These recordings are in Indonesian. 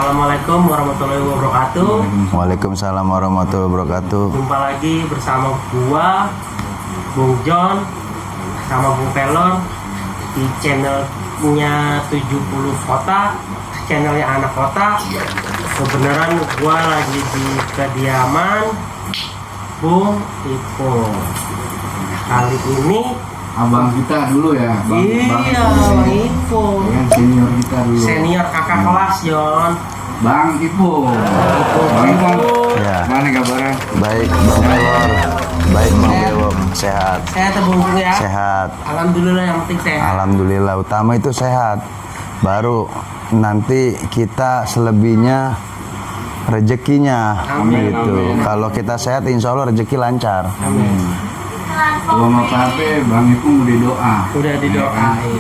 Assalamualaikum warahmatullahi wabarakatuh. Waalaikumsalam warahmatullahi wabarakatuh. Jumpa lagi bersama gua, Bung John, sama Bung Pelor di channelnya 70 Kota, channelnya anak kota. Kebenaran gua lagi di kediaman Bung Ipung. Kali ini abang kita dulu ya, Bang Ipung. Yang senior kita dulu. Senior kakak kelas, John. Bang Ipung. Bang Ipung. Ya. Mana kabarnya? Baik Bang Pelor. Baik Bang Bewok. Sehat. Sehat ya, Bung ya? Sehat. Alhamdulillah, yang penting sehat. Alhamdulillah, utama itu sehat. Baru nanti kita selebihnya rezekinya. Amin. Gitu. Amin. Kalau kita sehat, insya Allah rezeki lancar. Amin. Kalau mau sampai Bang Ipung udah doa. Udah didoain.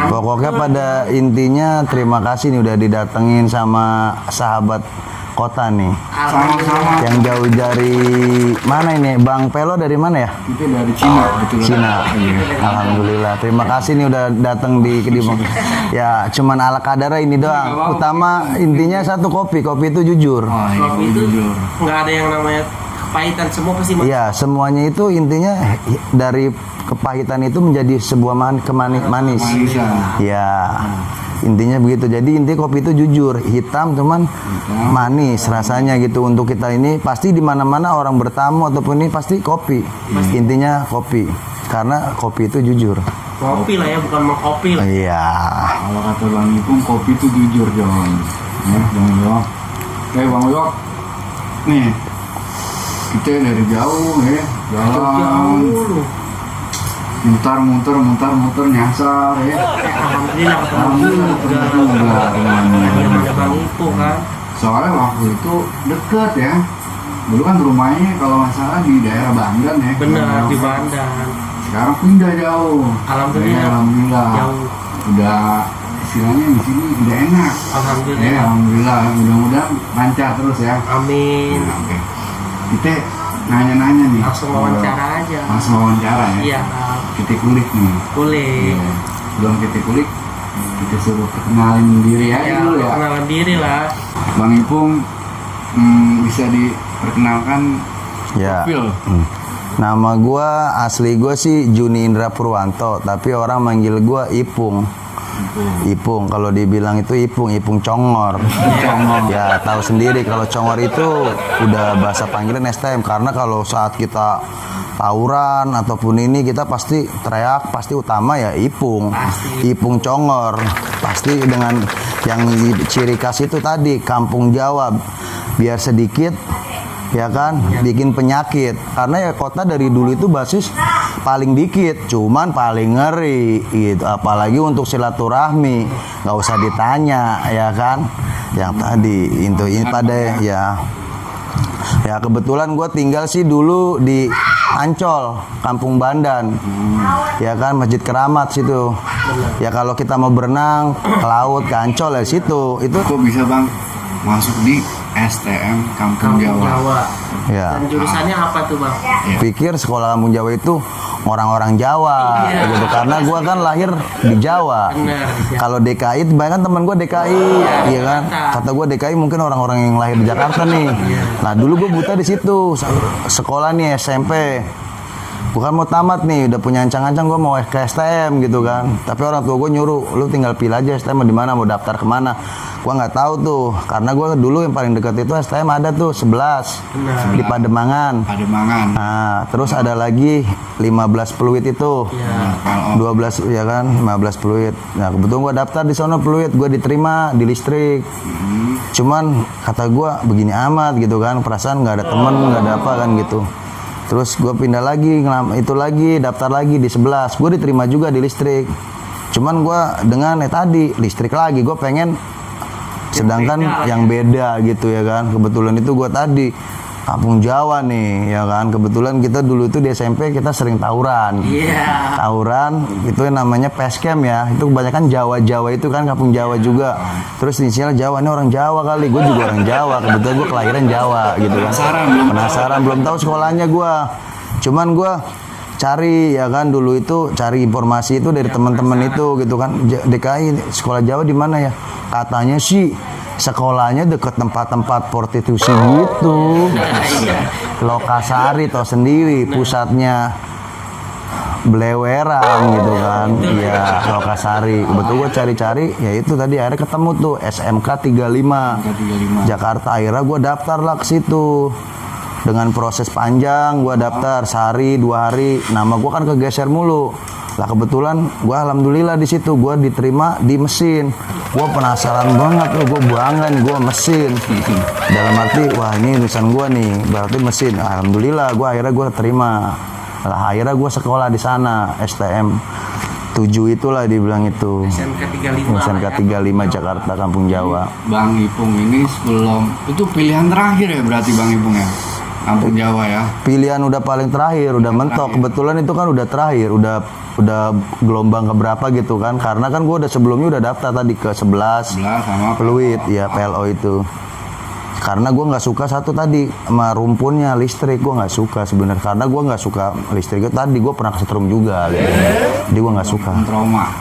Pokoknya pada intinya terima kasih nih udah didatengin sama sahabat kota nih. Sama-sama. Yang jauh dari mana ini? Bang Pelo dari mana ya? Kita dari Cina, betul. Cina. Iya. Alhamdulillah. Terima kasih nih udah datang di Kedibang. Ya, cuman ala kadara ini doang. Utama intinya satu kopi. Kopi itu jujur. Oh, iya, Kopi itu jujur. nggak ada yang namanya kepahitan, semua pasti Iya, semuanya itu intinya dari kepahitan itu menjadi sebuah manis. Manisan. Ya. Intinya begitu. Jadi inti kopi itu jujur, hitam cuman manis rasanya gitu. Untuk kita ini pasti di mana-mana orang bertamu ataupun ini pasti kopi. Intinya kopi. Karena kopi itu jujur. kopi lah ya, bukan mengkopi lah. Iya. Kalau kata Bang Ipung, kopi itu jujur, John. Ya, Bang Yok. Oke, Bang Yok. Nih, kita dari jauh ya, jalan. Jauh. Muter nyasar ya. Alhamdulillah ketemu Alhamdulillah juga. ketemu juga Yang ada Bang Ipung kan. Soalnya waktu itu deket ya. Dulu kan rumahnya kalau nggak salah di daerah Bandan ya. Benar, di Bandan. Sekarang pindah jauh. Alhamdulillah. Ya, alhamdulillah. Jauh. Udah istilahnya di sini udah enak. Alhamdulillah. Ya, alhamdulillah. Mudah-mudahan lancar terus ya. Amin. Nah, oke. Kita nanya-nanya nih. Langsung wawancara aja. Langsung wawancara ya. Iya, Kita kulik nih. boleh. Ya. Sebelum kita kulik, kita suruh perkenalin diri aja Ya, dulu ya. kenalan diri lah. Bang Ipung, bisa diperkenalkan Ya. profil. Nama gua asli gua sih Juni Indra Purwanto, tapi orang manggil gua Ipung. Ipung, kalau dibilang itu Ipung Congor. Ya tahu sendiri kalau Congor itu udah bahasa panggilan STM, karena kalau saat kita tawuran ataupun ini kita pasti teriak, pasti utama ya Ipung. Ipung Congor. Pasti dengan yang ciri khas itu tadi kampung Jawa, biar sedikit ya kan bikin penyakit, karena ya kota dari dulu itu basis paling dikit cuman paling ngeri gitu, apalagi untuk silaturahmi nggak usah ditanya ya kan. Yang tadi itu ini pada ya kebetulan gue tinggal sih dulu di Ancol, Kampung Bandan, ya kan Masjid Keramat situ. Ya kalau kita mau berenang ke laut ke Ancol ya situ itu. Kok bisa Bang masuk di STM Kampung Jawa? Ya. Dan jurusannya apa tuh, Bang? Pikir sekolah Kampung Jawa itu orang-orang Jawa gitu, karena gua kan lahir di Jawa. Benar. Kalau DKI banyak teman gua DKI, iya kan. Kata gua DKI mungkin orang-orang yang lahir di Jakarta nih. Nah dulu gua buta di situ sekolah nih SMP. Bukan mau tamat nih, udah punya ancang-ancang gue mau ke STM gitu kan. Tapi orang tua gue nyuruh, lu tinggal pilih aja STM di mana, mau daftar kemana. Gue nggak tahu tuh, karena gue dulu yang paling dekat itu STM ada tuh 11 di Pademangan. Nah, terus ada lagi 15 Pluit itu. Ya. 12 ya kan, 15 Pluit. Nah, kebetulan gue daftar di sono Pluit, gue diterima di listrik. Cuman kata gue begini amat gitu kan, perasaan nggak ada temen, nggak ada apa kan gitu. Terus gue pindah lagi, daftar lagi di 11. Gue diterima juga di listrik. Cuman gue dengan tadi listrik lagi, gue pengen sedangkan yang beda gitu ya kan. Kebetulan itu gue tadi Kampung Jawa nih ya kan, kebetulan kita dulu itu di SMP kita sering tawuran. Tawuran itu yang namanya peskem ya, itu kebanyakan Jawa itu kan, Kampung Jawa juga. Terus inisial Jawa, ini orang Jawa kali, gue juga orang Jawa, kebetulan gue kelahiran Jawa gitu kan. Penasaran belum tahu sekolahnya gue. Cuman gue cari ya kan, dulu itu cari informasi itu dari teman-teman itu gitu kan. DKI sekolah Jawa di mana ya? Katanya sih sekolahnya deket tempat-tempat prostitusi gitu. Lokasari tau sendiri, pusatnya Blewerang gitu kan. Iya, Lokasari. Kebetulan gue cari-cari, ya itu tadi akhirnya ketemu tuh SMK 35 Jakarta. Akhirnya gue daftar lah ke situ. Dengan proses panjang gue daftar sehari 2 hari, nama gue kan kegeser mulu. Lah kebetulan gue alhamdulillah di situ gue diterima di mesin. Gue penasaran banget loh, gue bangga nih gue mesin. Dalam arti wah ini urusan gue nih, berarti mesin. Alhamdulillah gue terima. Lah akhirnya gue sekolah di sana STM 7 itulah dibilang itu. SMK 35 Jakarta Kampung Jawa. Bang Ipung ini sebelum itu pilihan terakhir ya berarti Bang Ipung ya? Kampung Jawa ya. Pilihan udah paling terakhir, udah mentok. Kebetulan itu kan udah terakhir, udah gelombang keberapa gitu kan. Karena kan gue udah sebelumnya udah daftar tadi ke 11 sama Fluid, ya PLO itu. Karena gue nggak suka satu tadi sama rumpunnya listrik, gue nggak suka sebenarnya. Karena gue nggak suka listrik tadi, gue pernah kesetrum juga. Gitu. Jadi gue nggak suka.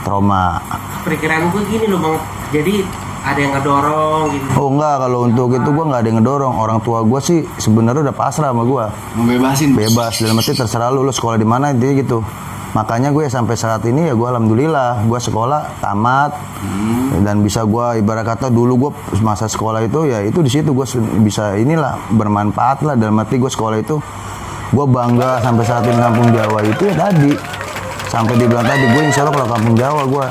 Trauma. Perkiraan gue gini loh Bang, jadi ada yang ngedorong gitu. Oh enggak, kalau untuk itu gue nggak ada yang ngedorong. Orang tua gue sih sebenarnya udah pasrah sama gue. Membebasin. Bebas, dalam arti terserah lu sekolah di mana intinya gitu. Makanya gue sampai saat ini ya gue alhamdulillah gue sekolah tamat dan bisa gue ibarat kata dulu gue masa sekolah itu ya itu di situ gue bisa inilah bermanfaat lah, dalam arti gue sekolah itu gue bangga sampai saat ini Kampung Jawa itu ya tadi sampai dibilang tadi gue insya Allah kalau Kampung Jawa gue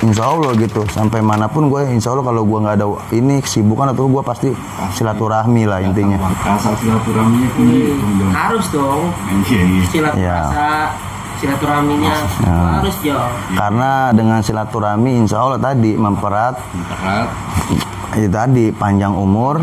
insya Allah gitu sampai manapun gue insya Allah kalau gue nggak ada ini kesibukan atau gue pasti silaturahmi lah intinya. Rasa silaturahminya tinggi harus dong. Silaturahminya harus jauh. Karena dengan silaturahmi insya Allah tadi memperat itu tadi panjang umur,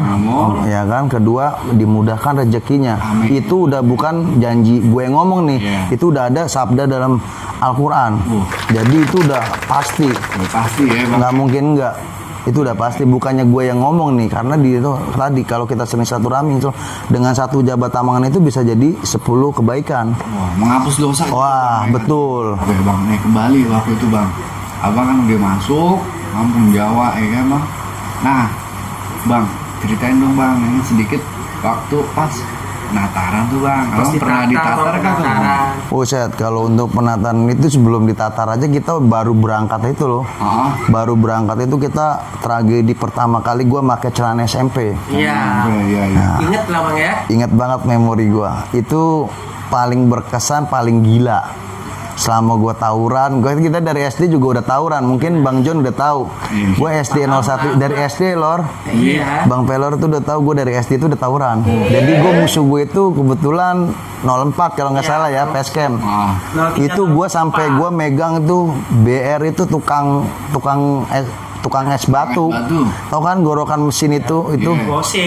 ya kan. Kedua dimudahkan rezekinya. Amin. Itu udah bukan janji gue ngomong nih, itu udah ada sabda dalam Al-Quran. Jadi itu udah pasti ya Bang. Nggak mungkin enggak. Itu udah pasti, bukannya gue yang ngomong nih, karena di itu tadi kalau kita sering silaturahmi dengan satu jabat tangan itu bisa jadi 10 kebaikan. Menghapus dosa. Wah, betul. Oke Bang, nih kembali waktu itu Bang. Abang kan udah masuk Kampung Jawa ya kan Bang. Nah, Bang, ceritain dong Bang, ini sedikit waktu pas penataran tuh Bang. Abang pernah ditatar kan? Set, kalau untuk penataran itu sebelum ditatar aja kita baru berangkat itu loh. Baru berangkat itu kita tragedi pertama kali gue pakai celana SMP. Iya. Nah, ingat lah Bang ya. Ingat banget memori gue. Itu paling berkesan, paling gila. Selama gue tawuran, kita dari SD juga udah tawuran. Mungkin Bang John udah tahu. Gue SD 01 dari SD Lor. Iya. Bang Pelor tuh udah tahu gue dari SD itu udah tawuran. Jadi gue musuh gue itu kebetulan 04 kalau nggak salah ya, Pescam. Itu gue sampai gue megang itu BR itu tukang es batu. Tahu kan gorokan mesin itu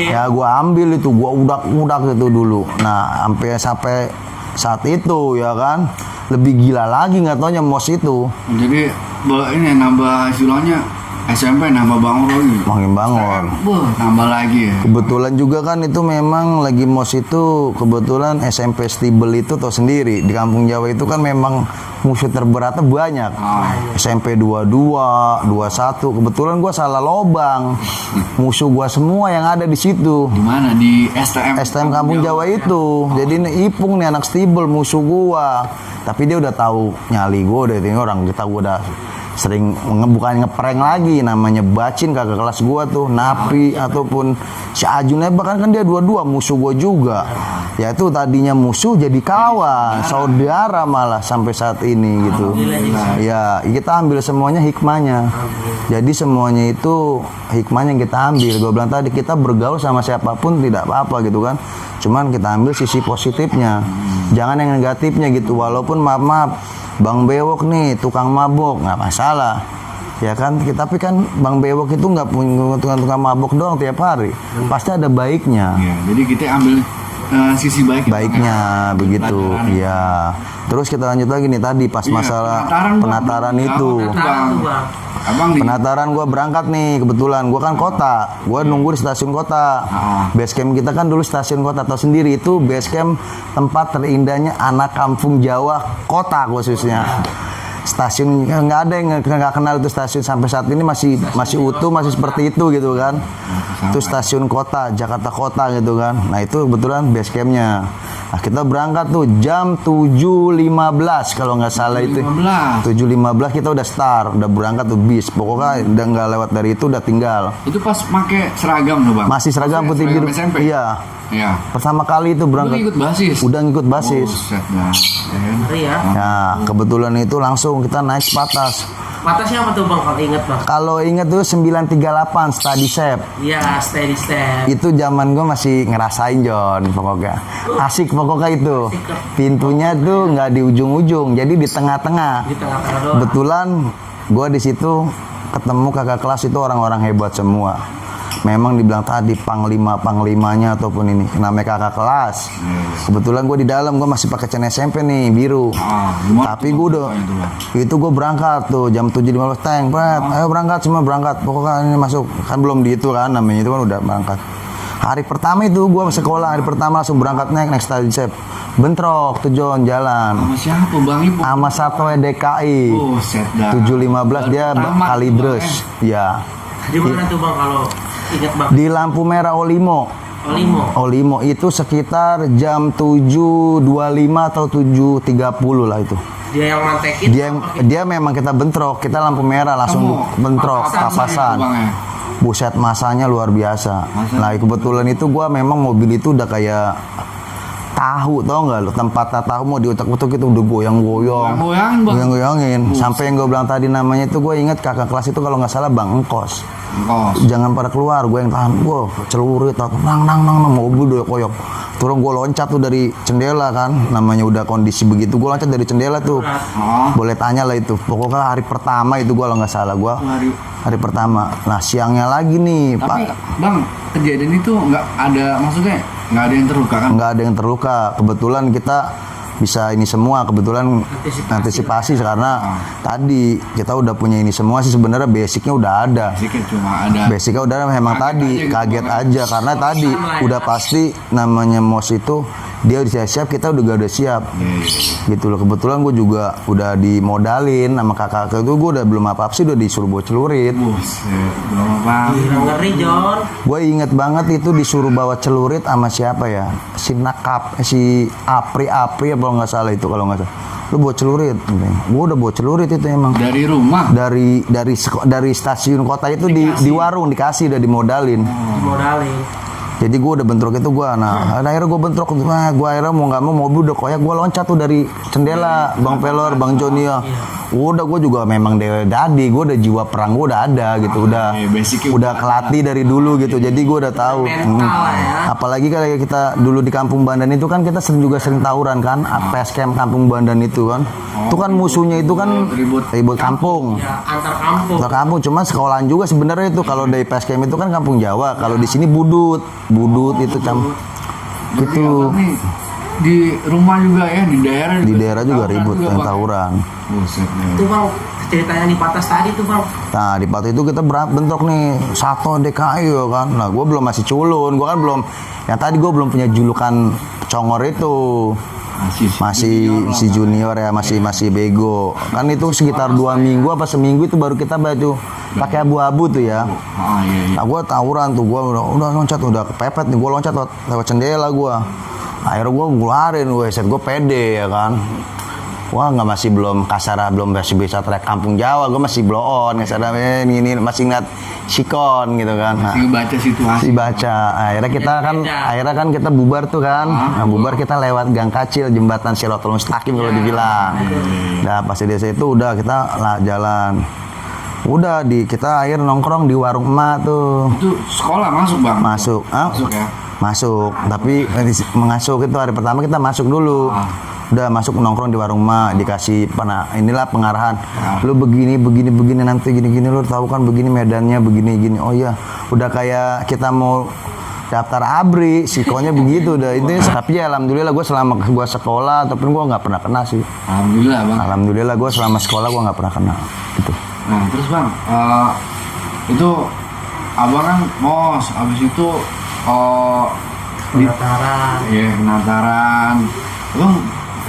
ya gue ambil itu, gue udak itu dulu. Nah sampai saat itu ya kan lebih gila lagi nggak taunya mos itu. Jadi ini nambah istilahnya SMP nambah Bangor lagi. Makin Bangor. Nambah lagi ya. Kebetulan juga kan itu memang lagi mos itu kebetulan SMP Stibel itu tau sendiri di Kampung Jawa itu kan memang musuh terberatnya banyak. SMP 22, 21. Kebetulan gue salah lobang. Musuh gue semua yang ada di situ. Di mana? Di STM Kampung Jawa itu. Jadi ini Ipung nih anak Stibel musuh gue. Tapi dia udah tahu nyali gue, udah ini orang kita udah sering bukan ngeprank lagi, namanya bacin kakak kelas gue tuh Napi ataupun si Ajun bahkan kan dia dua-dua musuh gue juga. Ya itu tadinya musuh jadi kawan, saudara malah sampai saat ini gitu. Ya kita ambil semuanya hikmahnya. Jadi semuanya itu hikmahnya yang kita ambil. Gue bilang tadi kita bergaul sama siapapun tidak apa-apa gitu kan. Cuman kita ambil sisi positifnya, jangan yang negatifnya gitu. Walaupun maaf Bang Bewok nih tukang mabok nggak masalah, ya kan. Tapi kan Bang Bewok itu nggak punya tukang mabok doang tiap hari, pasti ada baiknya. Ya, jadi kita ambil sisi baiknya begitu. Ya. Terus kita lanjut lagi nih tadi pas masalah penataran itu. Abang di Penataran gue berangkat nih, kebetulan gue kan kota, gue nunggu di stasiun kota. Base camp kita kan dulu stasiun kota, tahu sendiri itu base camp tempat terindahnya anak kampung Jawa kota khususnya. Stasiun nggak ada yang nggak kenal itu stasiun sampai saat ini masih utuh, masih seperti itu gitu kan. Itu stasiun kota Jakarta Kota gitu kan. Nah itu kebetulan base campnya. Nah kita berangkat tuh jam 7.15 kalau nggak salah itu. 7.15 kita udah start, udah berangkat tuh bis. Pokoknya udah nggak lewat dari itu udah tinggal. itu pas pakai seragam tuh bang. Masih seragam putih biru. SMP. Iya. Iya. Pertama kali itu Lu berangkat. ikut basis. Udah ngikut basis. Buset dah. Ngeri ya. Nah kebetulan itu langsung kita naik patas. Batasnya apa tuh bang kalau inget bang? Kalau inget tuh 938 study step. Iya, steady step. Itu zaman gue masih ngerasain John pokoknya. Asik pokoknya itu. Pintunya tuh nggak di ujung-ujung, jadi di tengah-tengah. Di tengah-tengah doang. Kebetulan gue di situ ketemu kakak kelas itu orang-orang hebat semua. Memang dibilang tadi panglimanya ataupun ini namanya kakak kelas. Kebetulan gue di dalam gue masih pakai celana SMP nih biru. Gimana Tapi tuh, gue udah Bang, itu, Bang? itu gue berangkat tuh jam 7.15 tank, Pret. Ayo berangkat semua berangkat. Pokoknya ini masuk kan belum di itu kan namanya itu kan udah berangkat. Hari pertama itu gue sekolah hari pertama langsung berangkat naik study step. Bentrok tuh John jalan. Sama siapa bang Ibu? Sama satu DKI. Buset dah. 7.15 dia Pertama, kalibres. Bang, Ya. Di mana tuh bang kalau inget bang? Di lampu merah Olimo. Olimo. Olimo itu sekitar jam 7.25 atau 7.30 lah itu. Dia yang mantekin. Dia memang kita bentrok, kita lampu merah langsung bentrok papasan. Bang, ya? Buset masanya luar biasa. Nah kebetulan itu gua memang mobil itu udah kayak tahu, tau nggak lo, tempat tahu mau diutak-utak itu udah goyang-goyang, Goyang-goyangin, Bang. goyang-goyangin. Sampai yang gue bilang tadi namanya itu gue inget kakak kelas itu kalau nggak salah Bang Engkos. Jangan pada keluar, gue yang tahan. Gue celurit, nang mobil udah koyok. Turun gue loncat tuh dari jendela kan, namanya udah kondisi begitu. Gue loncat dari jendela tuh. Boleh tanya lah itu. Pokoknya hari pertama itu gue kalau nggak salah gue hari pertama. Nah siangnya lagi nih, Tapi Pak. bang, kejadian itu nggak ada, maksudnya nggak ada yang terluka kan? Nggak ada yang terluka. Kebetulan kita bisa ini semua, kebetulan antisipasi karena tadi kita udah punya ini semua sih, sebenarnya basicnya udah ada. Basicnya udah memang tadi kaget aja karena tadi udah pasti namanya MOS itu dia udah siap, kita udah siap. Gitu loh. Kebetulan gue juga udah dimodalin sama kakak itu, gue udah belum apa-apa sih udah disuruh bawa celurit. Ngeri John. Gue inget banget itu disuruh bawa celurit sama siapa ya, si Nakap, si Apri apa kalau nggak salah itu, kalau nggak salah lu bawa celurit. Gue udah bawa celurit itu emang dari rumah, dari stasiun kota itu di warung dikasih, udah dimodalin. Jadi gue udah bentrok itu gue, akhirnya gue bentrok, gue akhirnya mau nggak mau mobil udah koyak, gue loncat tuh dari jendela, Bang Pelor, Bang Joni ya. Udah gue juga memang dadi, gue udah jiwa perang gue udah ada gitu, udah kelatih dari dulu gitu, jadi gue udah tahu. Apalagi kalau kita dulu di Kampung Bandan itu kan kita sering tawuran kan, PS Camp Kampung Bandan itu kan, itu kan musuhnya itu kan ribut kampung, antar kampung, cuma sekolahan juga sebenarnya itu. Kalau dari PS Camp itu kan kampung Jawa, kalau di sini budut itu gitu. Di rumah juga ya, di daerah juga ribut yang tawuran. Itu bang ceritanya di Patas tadi tuh bang. Nah di Patas itu kita bentrok nih satu DKI ya kan. Nah gue belum masih culun, gue kan belum, yang tadi gue belum punya julukan congor itu, masih si junior ya, masih bego kan. Itu sekitar 2 minggu apa seminggu itu baru kita baju pakai abu-abu tuh ya. Nah gue tawuran tuh, gue udah loncat, udah kepepet nih, gue loncat lewat jendela gue. Akhirnya gue ngeluarin, gue pede ya kan. Wah masih belum kasar, belum bisa teriak kampung Jawa, gue masih blow on, ini masih ngeliat sikon gitu kan. Nah, masih baca situasi. Dibaca. Akhirnya kan kita bubar tuh kan. Nah, bubar kita lewat Gang Kacil, jembatan Siratul Mustaqim kalau dibilang. Nah pas di desa itu udah kita jalan. Udah kita akhir nongkrong di warung emak tuh. Itu sekolah masuk bang? Masuk ya? Masuk, tapi mengasuh itu hari pertama kita masuk dulu. Udah masuk nongkrong di warung emak, dikasih inilah pengarahan. Lu begini nanti gini lu tahu kan begini medannya begini. Oh iya, udah kayak kita mau daftar ABRI, sikonya begitu udah itu. Tapi ya alhamdulillah gue selama gue sekolah ataupun gue nggak pernah kena sih. Alhamdulillah bang. Alhamdulillah gue selama sekolah gue nggak pernah kena gitu. Nah terus bang, itu abang kan mos, abis itu Penataran. Iya penataran. Abang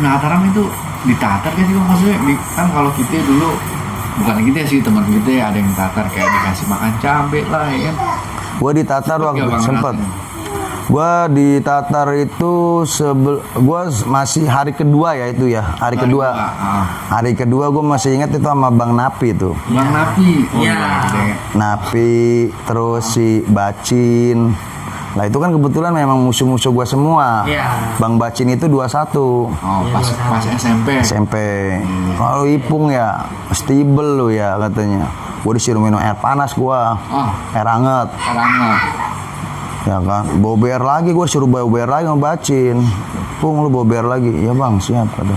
penataran itu ditatar kan sih bang, maksudnya kan kalau kita dulu bukan kita sih, teman kita ada yang tatar kayak dikasih makan cabai lah ya kan. Gua ditatar waktu Bang, sempet. rasanya. Gua ditatar itu gua masih hari kedua ya itu ya, hari kedua. Hari kedua gua masih ingat itu sama Bang Napi itu. Bang Napi. Oh, Iya. iya. Napi, terus si Bacin. Lah itu kan kebetulan memang musuh-musuh gua semua. Iya. Bang Bacin itu 21. Oh pas SMP. SMP. Kalau Ipung ya stable lo ya katanya. Gua disuruh minum air panas gua. Oh Air hangat. karena Ya kan, bober lagi, gue suruh bober lagi sama Bacin. Pung lu bober lagi, ya bang siap kata.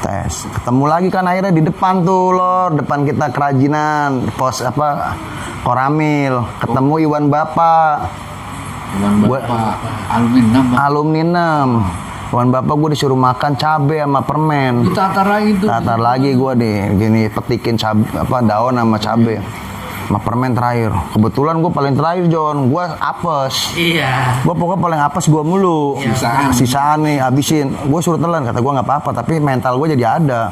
Tes, ketemu lagi kan akhirnya di depan tuh Lor, depan kita kerajinan, pos apa, Koramil, ketemu Iwan Bapak, Bang Bapak alumni 6 bang. alumni 6. Iwan Bapak gue disuruh makan cabe sama permen. Ditatar lagi tuh. Tatar lagi gue nih, gini petikin cabe, apa daun sama cabe. Sama permen terakhir. Kebetulan gue paling terakhir John, gue apes. Iya. Gue pokoknya paling apes gue mulu. Sisaan nih habisin. Gue suruh telan, kata gue nggak apa-apa, tapi mental gue jadi ada.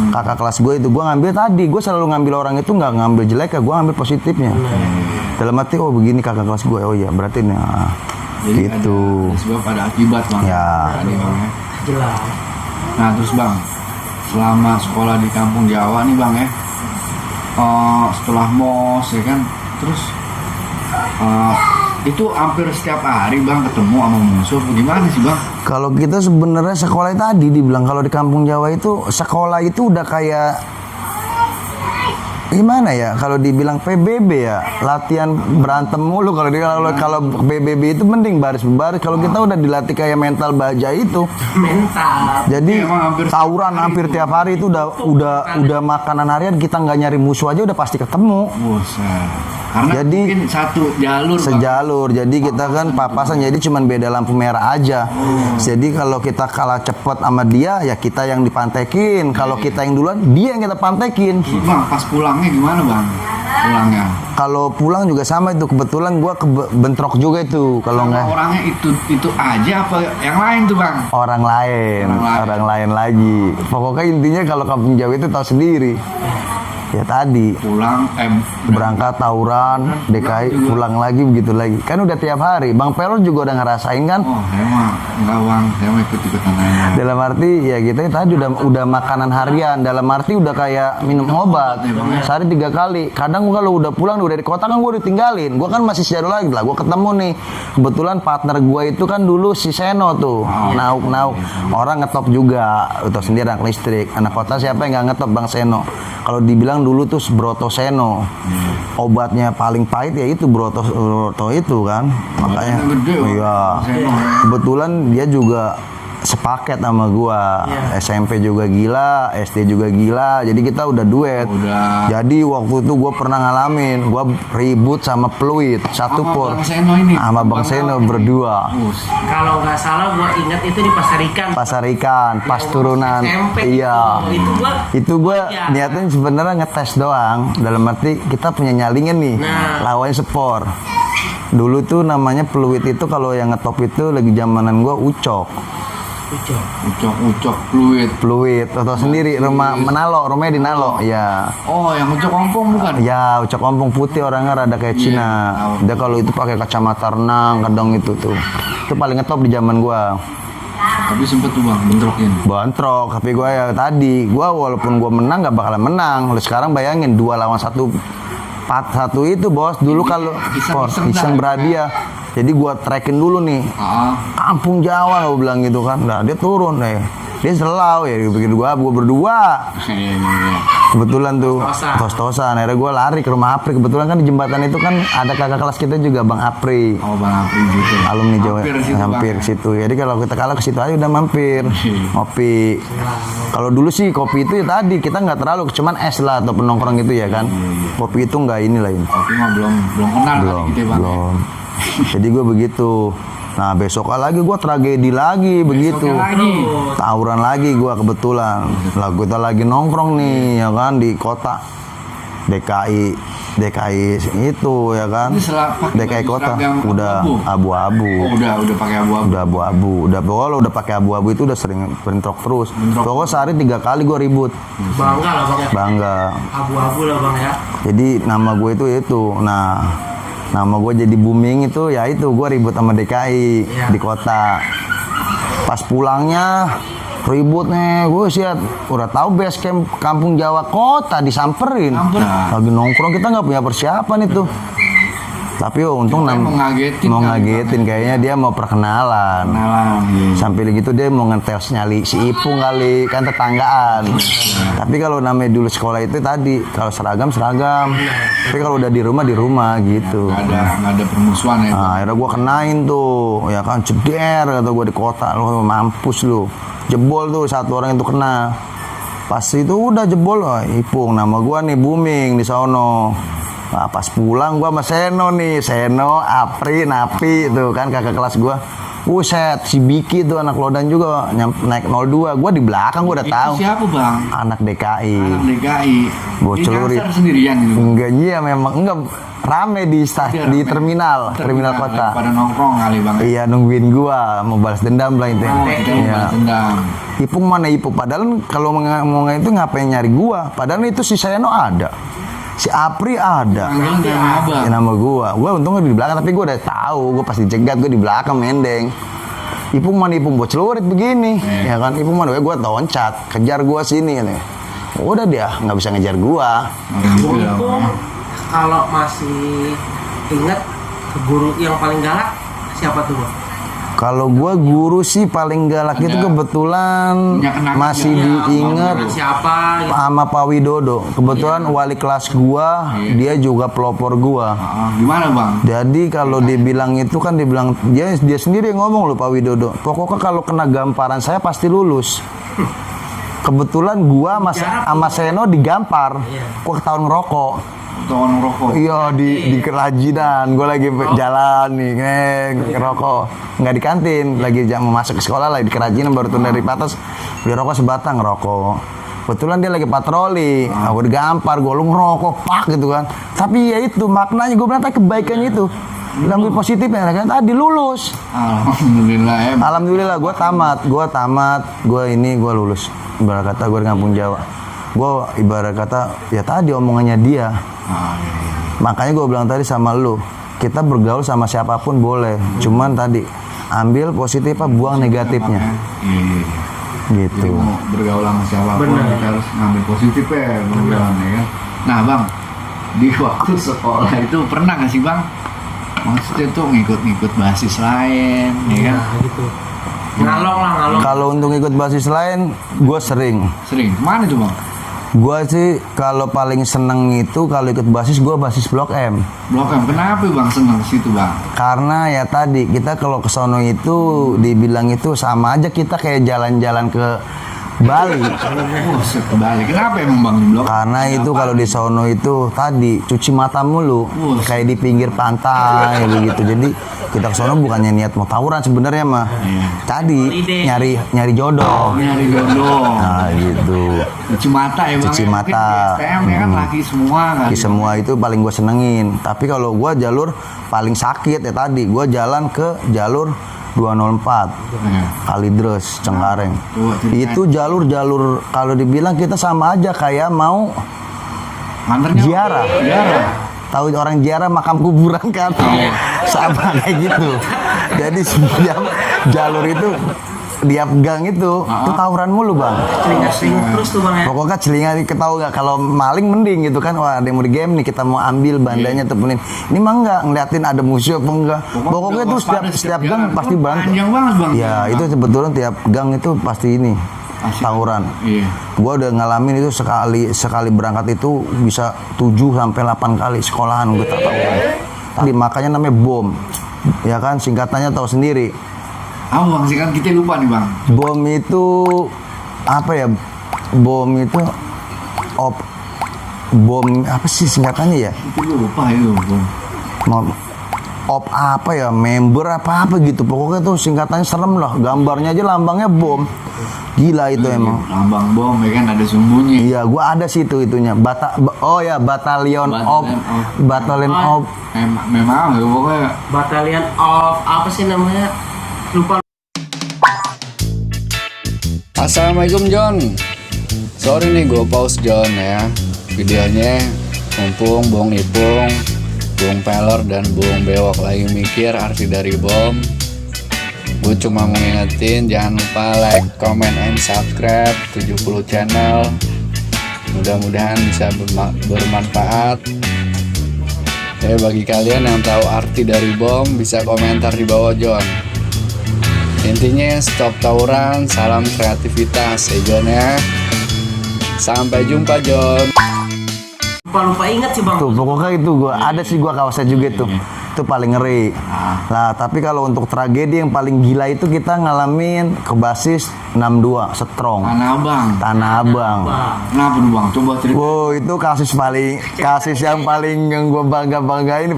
Kakak kelas gue itu gue ngambil tadi, gue selalu ngambil orang itu nggak ngambil jelek ya, gue ngambil positifnya. Dalam arti oh begini kakak kelas gue, oh iya berarti nih Jadi gitu. ada sebab ada akibat bang. Ya. Ada bang ya. Jelas. Nah terus bang, selama sekolah di kampung Jawa nih bang ya, setelah mos ya kan, terus itu hampir setiap hari bang ketemu sama musuh, gimana sih bang? Kalau kita sebenarnya sekolah tadi dibilang kalau di kampung Jawa itu sekolah itu udah kayak gimana ya, kalau dibilang PBB ya latihan berantem mulu. Kalau PBB itu mending baris berbaris, kalau kita udah dilatih kayak mental baja itu. Mental. Jadi Emang hampir tawuran hampir tiap hari itu udah makanan harian, kita nggak nyari musuh aja udah pasti ketemu. Buset. Karena Jadi, mungkin satu jalur bang. Sejalur, jadi kita kan papasan, jadi cuman beda lampu merah aja. Jadi kalau kita kalah cepet sama dia, ya kita yang dipantekin. Kalau kita yang duluan, dia yang kita pantekin. Bang pas pulangnya gimana bang? Pulangnya Kalau pulang juga sama itu, kebetulan gua bentrok juga itu. Kalau sama nggak orangnya itu aja apa yang lain tuh bang? orang lain lagi. Pokoknya intinya kalau kampung Jawa itu tahu sendiri. Ya tadi Pulang berangkat tawuran, DKI pulang lagi begitu lagi. Kan udah tiap hari. Bang Perol juga udah ngerasain kan? Oh saya mah enggak bang, saya mah ikut-ikutan aja. Dalam arti ya kita tadi udah makanan harian. Dalam arti udah kayak minum obat. Sehari 3 kali. Kadang gua kalau udah pulang udah di kota kan gua ditinggalin. Gua kan masih shadow lagi lah. Gua ketemu nih. Kebetulan partner gua itu kan dulu si Seno tuh. Nauk. Orang ngetop juga. Itu sendiri anak listrik. Anak kota siapa yang nggak ngetop Bang Seno? Kalau dibilang dulu tuh Broto Seno. Obatnya paling pahit ya itu Broto itu kan. Makanya Gede, Bang. iya. Seno. Kebetulan dia juga sepaket sama gua. SMP juga gila, SD juga gila. Jadi kita udah duet. Udah. Jadi waktu itu gua pernah ngalamin, gua ribut sama Pluit satu Sama pur. Bang Seno ini. Sama Bang Seno berdua. Bus. Kalau nggak salah gua ingat itu di Pasar Ikan. Pasar Ikan, pas turunan. SMP Iya. Itu gua Itu gua niatnya sebenarnya ngetes doang. Dalam arti kita punya nyalingan nih. Nah. Lawannya Spor. Dulu tuh namanya Pluit itu kalau yang ngetop itu lagi zamanan gua Ucok. Ucok fluid. Pluit atau sendiri rumah Menalo, rumahnya di Nalo. Ya. Oh yang ucok ompong bukan? Ya, Ucok Ompong putih orangnya rada kayak Cina. tahu. Dia kalau itu pakai kacamata renang, kadang itu tuh. Itu paling ngetop di zaman gua. Tapi sempet tuh bang bentrokin. Bontrok, tapi gua ya tadi, gua walaupun gua menang nggak bakalan menang. Lalu sekarang bayangin 2 lawan 1 4-1 itu bos. Dulu kalau iseng berhadiah. Jadi gua tracking dulu nih. Kampung Jawa gua bilang gitu kan. Nah, dia turun deh. Dia selau ya, bikin gua berdua. Kebetulan tuh tos-tosan. Akhirnya gue lari ke rumah Apri. Kebetulan kan di jembatan itu kan ada kakak kelas kita juga Bang Apri. Oh bang Apri gitu. Alumni Jawa. Hampir Hampir ke situ. Jadi kalau kita kalah ke situ aja udah mampir. Ngopi. Kalau dulu sih kopi itu ya tadi kita nggak terlalu, cuman es lah atau penongkrong gitu ya kan. Kopi itu nggak ini lain. Tapi mah belum kenal Belum. kali gitu ya bang. Belum. Jadi gue begitu. Nah besok lagi gue tragedi lagi begitu. lagi. Tawuran lagi gue kebetulan. Lah kita lagi nongkrong nih ya kan di kota. DKI itu ya kan. Ini pakai DKI baju kota seragam udah abu-abu. abu-abu. Oh, udah pakai abu-abu. Udah abu-abu. Udah pokoknya udah pakai abu-abu itu udah sering bentrok terus. Pokoknya sehari 3 kali gue ribut. Bangga lah bang ya. Bangga. Abu-abu lah bang ya. Jadi nama gue itu. Nah, nama gue jadi booming itu ya itu gue ribut sama DKI di kota. Pas pulangnya ribut nih, gue siap udah tahu base camp Kampung Jawa Kota disamperin. Lagi nongkrong kita nggak punya persiapan itu. Tapi untung mau ngagetin kayaknya dia mau perkenalan. Sampai gitu dia mau ngetes nyali si Ipung kali, kan tetanggaan. Tapi kalau namanya dulu sekolah itu tadi kalau seragam. Tapi kalau udah di rumah gitu. Nggak ada permusuhan ya. Nah, akhirnya gue kenain tuh, ya kan ceder kata gue di kota, lu mampus lu. Jebol tuh satu orang itu kena. Pas itu udah jebol, Ipung nama gue nih booming di sono. Nah, pas pulang gua sama Seno, Apri, Napi tuh kan kakak kelas gua. Buset, si Biki tuh anak Lodan juga naik 02. Gua di belakang gua udah tahu. Siapa, Bang? Anak DKI. Gua celurit. Sendirian gitu. Enggak, iya memang enggak rame di terminal kota. Pada nongkrong kali, Bang. Iya, nungguin gua mau balas dendam lah itu. Balas dendam. Ipung mana Ipung? Padahal kalau mau itu ngapain nyari gua? Padahal itu si Seno ada. Si Apri ada. Ya, nama gua untungnya di belakang tapi gua udah tahu, gua pasti cegat, gua di belakang mendeng. Ipung mana Ipung buat celurit begini, ya kan? Ipung mana gua loncat, kejar gua sini nih. Udah dia nggak bisa ngejar gua. Untung kalau masih ingat guru yang paling galak siapa tuh bang? Kalau gue guru sih paling galak itu kebetulan masih diingat siapa gitu. sama Pak Widodo. Kebetulan wali kelas gua, dia juga pelopor gua. Gimana Bang? Jadi kalau dibilang itu kan dibilang dia sendiri yang ngomong loh Pak Widodo. Pokoknya kalau kena gamparan saya pasti lulus. Kebetulan gua sama Seno digampar. Gua ketahuan ngerokok. Iya di kerajinan, gue lagi jalan nih, ngerokok, nggak di kantin, lagi jam masuk ke sekolah lagi di kerajinan baru turun dari atas, beli rokok sebatang ngerokok. Kebetulan dia lagi patroli, aku digampar, gue lu ngerokok, pak gitu kan. Tapi ya itu maknanya gue bilang kebaikannya itu, ambil positifnya kan tadi lulus. Alhamdulillah ya. Alhamdulillah gue tamat, gue lulus. Ibarat kata gue di Kampung Jawa. Gue ibarat kata ya tadi omongannya dia. Makanya gue bilang tadi sama lu, kita bergaul sama siapapun boleh, cuman tadi ambil positif apa buang negatifnya. Gitu. Jadi mau bergaul sama siapapun kita harus ngambil positif ya, kan. Nah Bang, di waktu sekolah itu pernah nggak sih Bang? Maksudnya tuh ngikut basis lain, ya kan? Gitu. Ngalong. Kalau untuk ikut basis lain, gue sering. Mana tuh Bang? Gua sih kalau paling seneng itu kalau ikut basis Blok M. Blok M, kenapa Bang seneng ke situ Bang? Karena ya tadi kita kalau ke sono itu dibilang itu sama aja kita kayak jalan-jalan ke Bali. Ke Bali. Kenapa emang Bang di Blok? Karena itu kalau di sono itu tadi cuci mata mulu, kayak di pinggir pantai begitu. Jadi kita ke sono bukannya niat mau tawuran sebenarnya mah. Tadi nyari jodoh. Nah, gitu. Cuci mata ya Bang. Cuci mata. STM ya kan laki semua kan. Laki semua itu paling gue senengin. Tapi kalau gue jalur paling sakit ya tadi, gue jalan ke jalur 204 Kalidres Cengkareng. Itu jalur kalau dibilang kita sama aja kayak mau ziarah. Tahu orang ziarah makam kuburan kan? Sama kayak gitu. Jadi setiap jalur itu tiap gang itu tawuran mulu Bang. Celinga terus tuh Bang ya. Pokoknya celinga ketahu nggak, kalau maling mending gitu kan, wah ada yang mau di game nih kita mau ambil bandanya tepunin. Ini mah enggak ngeliatin ada musuh apa enggak. Pokoknya itu setiap gang pasti bantu. Panjang banget Bang. Ya itu sebetulnya tiap gang itu pasti ini tawuran. Gua udah ngalamin itu sekali berangkat itu bisa 7 sampai 8 kali sekolahan gue tawuran. Tadi makanya namanya bom. Ya kan singkatannya tahu sendiri. Bang sih kan kita lupa nih Bang. Bom itu apa ya? Bom itu bom apa sih singkatannya ya? Itu lupa itu bom. Apa ya? Member apa gitu. Pokoknya tuh singkatannya serem loh. Gambarnya aja lambangnya bom. Gila itu emang. Lambang bom ya kan, ada sumbunya. Iya, gua ada sih itunya. Batalion of. Memang ya pokoknya. Batalion of apa sih namanya? Lupa. Assalamualaikum John. Sorry nih gue pause John ya. Videonya mumpung Bung Ipung, Bung Pelor dan Bung Bewok lagi mikir arti dari bom. Gue cuma mau ngingetin jangan lupa like, comment, and subscribe 70 channel. Mudah-mudahan bisa bermanfaat. Ya bagi kalian yang tahu arti dari bom bisa komentar di bawah John. Intinya stop tawuran, salam kreativitas ya John ya. Sampai jumpa John. Lupa ingat sih bang. Tuh pokoknya itu gua ada sih gua kawasan juga tuh. Itu paling ngeri. Nah, tapi kalau untuk tragedi yang paling gila itu kita ngalamin ke basis 62 Strong. Tanah Abang. Kenapa tuh bang? Coba cerita. Wow, itu kasus yang paling gua bangga ini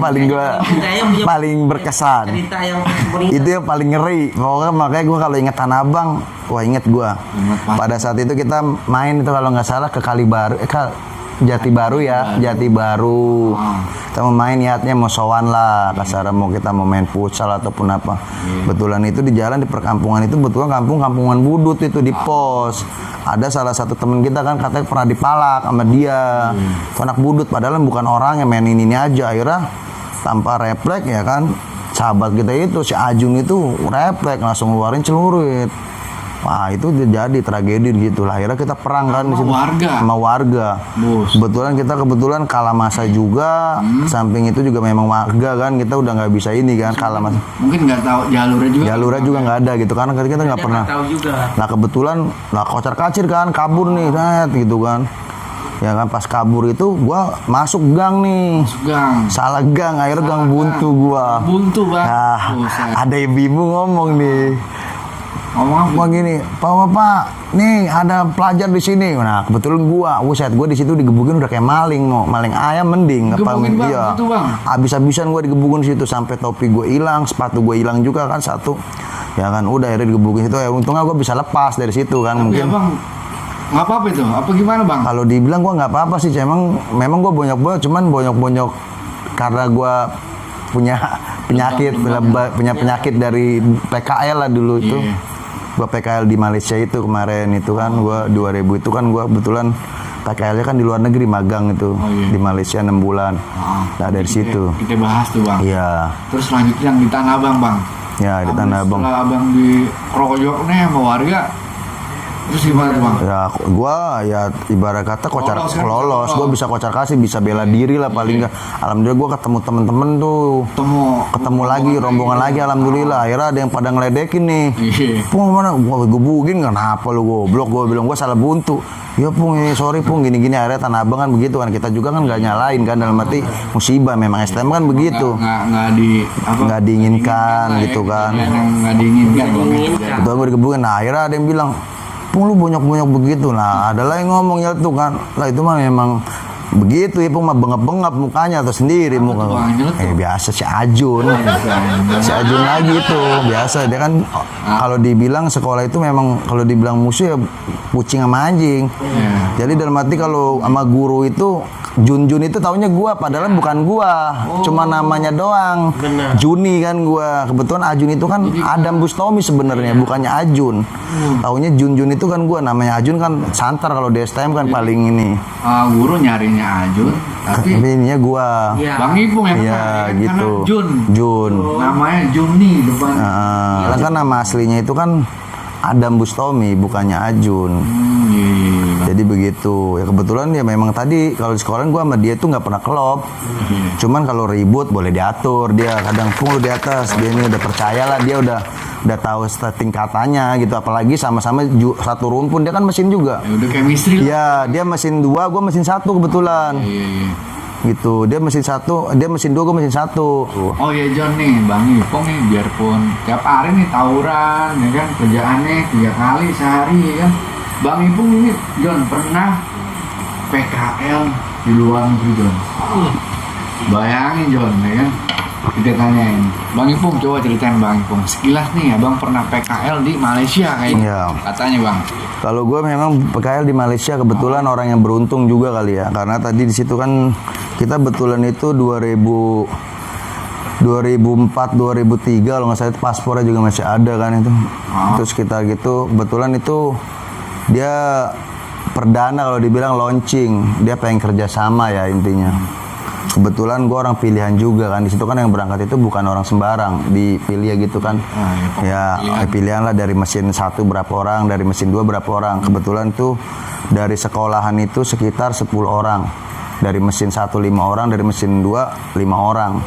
paling berkesan. Cerita yang Itu yang paling ngeri. Pokoknya makanya gua kalau inget Tanah Abang, wah inget gua. Pada saat itu kita main itu kalau nggak salah ke Kalibaru, Jati Baru ya, Jati Baru. Kita mau main niatnya mau sowan lah, kasar mau kita mau main futsal ataupun apa. Betulan itu di jalan di perkampungan itu betulan kampungan Budut itu di pos. Ada salah satu temen kita kan katanya pernah dipalak sama dia. Itu anak Budut padahal bukan orang yang mainin ini aja. Akhirnya tanpa refleks ya kan, sahabat kita itu si Ajun itu refleks langsung ngeluarin celurit. Wah itu jadi tragedi gitu lah. Akhirnya kita perang kan di situ sama warga. Kebetulan kita kalah masa juga. Samping itu juga memang warga kan, kita udah nggak bisa ini kan kalah masa. Mungkin nggak tahu jalurnya juga nggak ada gitu karena kita nggak pernah. Nah kebetulan kocar kacir kan kabur nih gitu kan. Ya kan pas kabur itu gua masuk gang nih. Salah gang, akhirnya gang buntu gua. Buntu bang. Nah, ada ibu-ibu ngomong nih. Ngomong gini, Pak, nih ada pelajar di sini. Nah, kebetulan gua di situ digebukin udah kayak maling ayam mending. Iya. Habis-habisan gua digebukin di situ sampai topi gua hilang, sepatu gua hilang juga kan satu. Ya kan, udah akhirnya digebukin situ. Ya untungnya gua bisa lepas dari situ kan. Tapi mungkin. Bang, nggak apa-apa itu? Apa gimana bang? Kalau dibilang gua nggak apa-apa sih, memang gua bonyok-bonyok, cuman bonyok-bonyok karena gua punya penyakit dari PKL lah dulu itu. Gua PKL di Malaysia itu kemarin itu kan gua 2000 itu kan gua kebetulan PKL-nya kan di luar negeri magang itu di Malaysia 6 bulan. Nah dari situ kita bahas tuh bang. Iya. Terus lanjut yang di Tanah Abang bang. Ya di Tanah Abang. Setelah abang dikeroyok nih sama warga, terus gimana tuh bang? Ya gua ya ibarat kata lolos. Gua bisa kocar kasih, bisa bela diri lah paling enggak. Alhamdulillah gua ketemu temen-temen tuh. Ketemu lagi rombongan lagi alhamdulillah. Akhirnya ada yang pada ngeledekin nih. Pung mana? Gua gebukin kenapa lu goblok? Gua bilang gua salah buntu. Ya Pung, sorry Pung gini-gini. Akhirnya Tanah Abang kan begitu kan. Kita juga kan enggak nyalain kan dalam arti musibah memang STM kan begitu. Enggak diinginkan gitu kan. Enggak diinginkan. Betul gua digebukin. Nah, akhirnya ada yang bilang lu bonyok-bonyok begitu. Nah, ada lah yang ngomong ya tuh kan. Lah itu mah memang begitu ya, mah bengap-bengap mukanya atau sendiri muka. Biasa si Ajun. Si Ajun lagi tuh, biasa dia kan kalau dibilang sekolah itu memang kalau dibilang musuh ya kucing sama anjing. Jadi dalam arti kalau sama guru itu Jun itu taunya gua padahal bukan gua. Cuma namanya doang. Juni kan gua. Kebetulan Ajun itu kan Adam Bustomi sebenarnya, bukannya Ajun. Taunya Jun itu kan gua, namanya Ajun kan santar kalau di STM kan paling ini. Guru nyarinya Ajun, tapi ininya gua. Bang Ipung ya. Iya gitu. Jun. Namanya Juni depan. Kan nama aslinya itu kan Adam Bustomi, bukannya Ajun. Jadi begitu. Ya kebetulan ya memang tadi kalau di sekolah gua sama dia tuh nggak pernah klop. Cuman kalau ribut boleh diatur dia. Kadang Pung lu di atas, dia ini udah percaya lah, dia udah tahu tingkatannya gitu. Apalagi sama-sama satu rumpun, dia kan mesin juga. Ya udah chemistry lah. Ya, dia mesin 2, gua mesin 1 kebetulan. Gitu, dia mesin 1, dia mesin 2, gua mesin 1. Oh ya John nih, Bang Ipong nih biarpun tiap hari nih tawuran ya kan, kerjaannya 3 kali sehari ya kan. Bang Ipung ini John pernah PKL di luar negeri John. Bayangin John ya kan, kita tanyain. Bang Ipung, coba ceritain Bang Ipung. Sekilas nih, abang pernah PKL di Malaysia kayaknya. Iya. Katanya Bang. Kalau gue memang PKL di Malaysia kebetulan orang yang beruntung juga kali ya, karena tadi di situ kan kita betulan itu 2004 2003 kalau nggak salah itu paspornya juga masih ada kan itu. Terus kita gitu kebetulan itu dia perdana kalau dibilang launching, dia pengen kerja sama ya intinya. Kebetulan gue orang pilihan juga kan, di situ kan yang berangkat itu bukan orang sembarang, dipilih gitu kan. Ya pilihan lah dari mesin 1 berapa orang, dari mesin 2 berapa orang. Kebetulan tuh dari sekolahan itu sekitar 10 orang, dari mesin 1 5 orang, dari mesin 2 5 orang.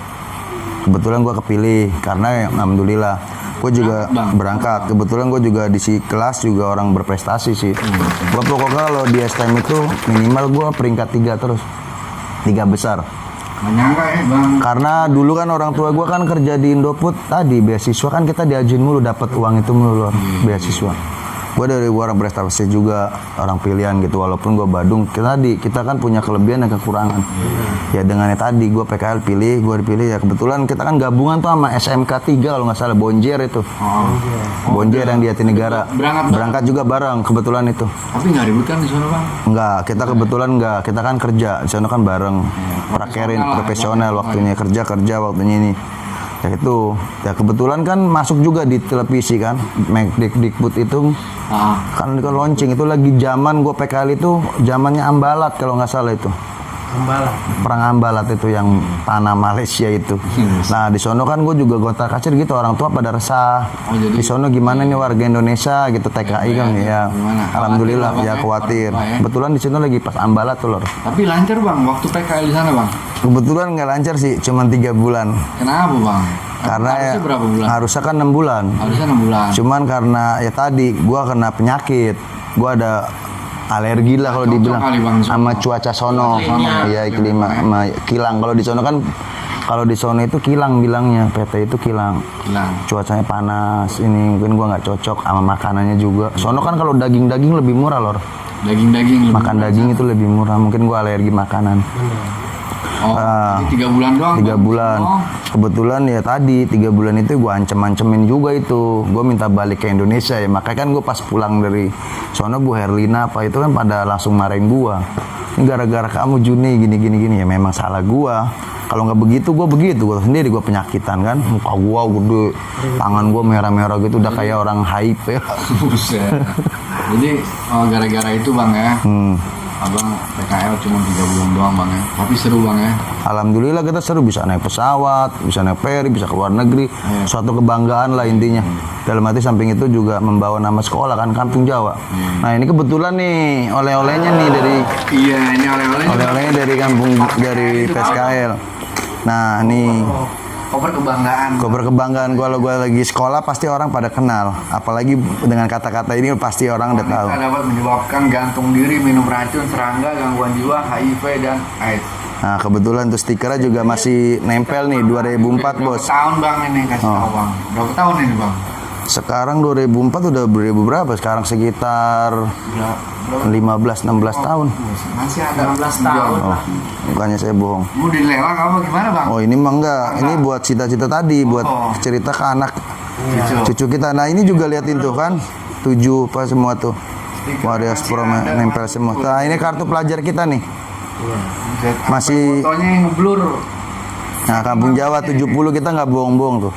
Kebetulan gue kepilih karena alhamdulillah gue juga berangkat. Kebetulan gue juga di si kelas juga orang berprestasi sih. Gue pokoknya kalau di STM itu minimal gue peringkat 3 terus, 3 besar. Nggak nyangka ya Bang. Karena dulu kan orang tua gue kan kerja di Indoput tadi, beasiswa kan kita diajuin mulu, dapat uang itu mulu beasiswa. Gue dari orang berprestasi juga, orang pilihan gitu, walaupun gue Badung. Kita kan punya kelebihan dan kekurangan. Ya dengannya tadi gue PKL pilih, gue dipilih ya kebetulan kita kan gabungan tuh sama SMK 3 kalau nggak salah, Bonjer itu. Bonjer yang di Jatinegara. Berangkat juga bareng kebetulan itu. Tapi nggak ribut kan di sana Bang? Enggak, kita kebetulan enggak, kita kan kerja di sana kan bareng. Prakerin profesional waktunya kerja waktunya ini. Ya itu, ya kebetulan kan masuk juga di televisi kan, Dikbud itu kan launching itu lagi zaman gue PKL itu zamannya Ambalat kalau nggak salah itu. Ambalat. Perang Ambalat itu yang tanah Malaysia itu. Nah di sono kan gue juga gonta kacir gitu, orang tua pada resah. Di sono gimana nih warga Indonesia gitu TKI kan ya. Alhamdulillah ya khawatir. Kebetulan di situ lagi pas Ambalat tuh lor. Tapi lancar Bang waktu PKL di sana Bang? Kebetulan nggak lancar sih, cuma 3 bulan. Kenapa Bang? Karena harusnya berapa bulan? Harusnya kan 6 bulan. Harusnya 6 bulan. Cuman karena ya tadi gua kena penyakit, gua ada alergi lah kalau dibilang sama cuaca sono. Iya iklim sama kilang. Kalau di sono kan, kalau di sono itu kilang bilangnya, PT itu kilang. Cuacanya panas, ini mungkin gua nggak cocok sama makanannya juga. Sono kan kalau daging lebih murah lor. Daging makan daging itu lebih murah, mungkin gua alergi makanan. 3 bulan doang. 3 bulan. Kebetulan ya tadi 3 bulan itu gue ancem-ancemin juga itu. Gue minta balik ke Indonesia ya. Makanya kan gue pas pulang dari sono Bu Herlina apa itu kan pada langsung marahin gue. Ini gara-gara kamu Juni gini. Ya memang salah gue. Kalau nggak begitu gue begitu. Gue sendiri gue penyakitan kan. Muka gue gede, tangan gue merah-merah gitu. Udah kayak orang hype ya. Buset. Jadi gara-gara itu Bang ya. Abang PKL cuma 3 bulan doang Bang ya. Tapi seru Bang ya. Alhamdulillah kita seru, bisa naik pesawat, bisa naik ferry, bisa ke luar negeri. Suatu kebanggaan lah intinya. Dalam arti samping itu juga membawa nama sekolah kan, Kampung Jawa. Nah ini kebetulan nih oleh-olehnya nih dari. Iya ini oleh-olehnya. Oleh-olehnya dari kampung dari PSKL. Nah nih. Koper kebanggaan. Kalau gue lagi sekolah pasti orang pada kenal. Apalagi dengan kata-kata ini pasti orang udah tahu. Dapat menyebabkan gantung diri, minum racun, serangga, gangguan jiwa, HIV dan AIDS. Nah kebetulan tuh stikernya juga masih nempel nih 2004 bos. Berapa tahun Bang ini kasih tahu Bang? Berapa tahun ini Bang? Sekarang 2004 udah 2000 berapa? Sekarang sekitar 15-16 tahun. Masih ada 16 tahun. Oh, bukannya saya bohong. Mau dilelang apa gimana Bang? Oh ini mah enggak. Ini buat cita-cita tadi, buat cerita ke anak cucu kita. Nah ini juga liatin tuh kan, 7 apa semua tuh. Warriors Pro nempel semua. Nah ini kartu pelajar kita nih. Masih. Fotonya yang ngeblur. Nah Kampung Jawa 70 kita nggak bohong-bohong tuh.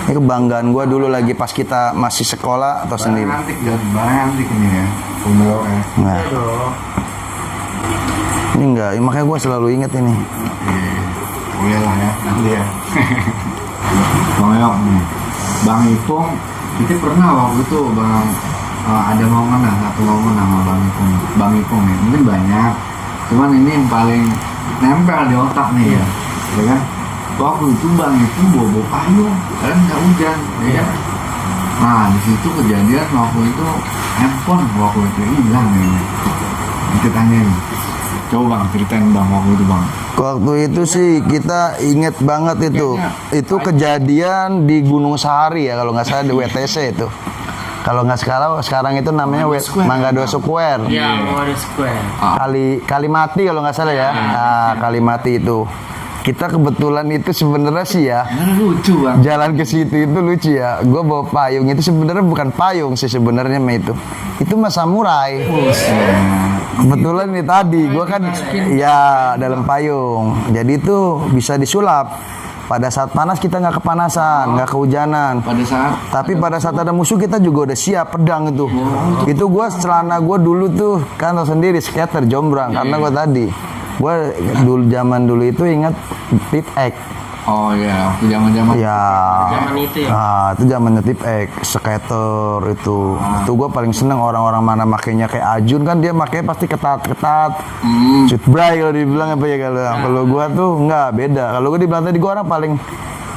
Ini kebanggaan gue dulu lagi pas kita masih sekolah atau sendiri. Barang antik ini ya. Nah. Ini enggak, makanya gue selalu inget ini. Boleh lah ya, nanti ya. Bang Yok nih, Bang Ipung, kita pernah waktu itu Bang ada momen lah, satu momen sama Bang Ipung nih. Mungkin banyak, cuman ini yang paling nempel di otak nih ya kan? Waktu itu Bang Ipung bawa payung, kan nggak hujan, ya kan? Nah di situ kejadian waktu itu handphone waktu itu hilang nih. Kita tanya nih. Coba Bang, ceritain Bang waktu itu Bang. Waktu itu sih kita inget banget itu. Itu kejadian di Gunung Sahari ya kalau nggak salah di WTC itu. Kalau nggak sekarang itu namanya Manggado Square. Iya, Manggado Square. Kalimati kalau nggak salah ya. Nah, Kalimati itu. kita kebetulan itu sebenarnya sih ya, Karena lucu bang. jalan ke situ itu lucu ya. Gue bawa payung itu sebenarnya bukan payung sih sebenarnya mah itu mah samurai. Kebetulan nih tadi gue kan ya dalam payung, jadi itu bisa disulap. Pada saat panas kita nggak kepanasan, nggak kehujanan. Tapi pada saat ada musuh kita juga udah siap pedang itu. Itu gue celana gue dulu tuh kan tau sendiri skater jombrang karena gue tadi. Gue zaman dulu itu ingat Tip X. Oh iya, waktu zaman-zaman. Ya. Zaman itu ya. Ah, itu zamannya Tip X, skater itu. Itu gue paling seneng orang-orang mana makainya kayak Ajun kan dia makanya pasti ketat-ketat. Shoot bray kalau dibilang apa ya kalau gue tuh nggak beda. Kalau gue dibilang tadi gue orang paling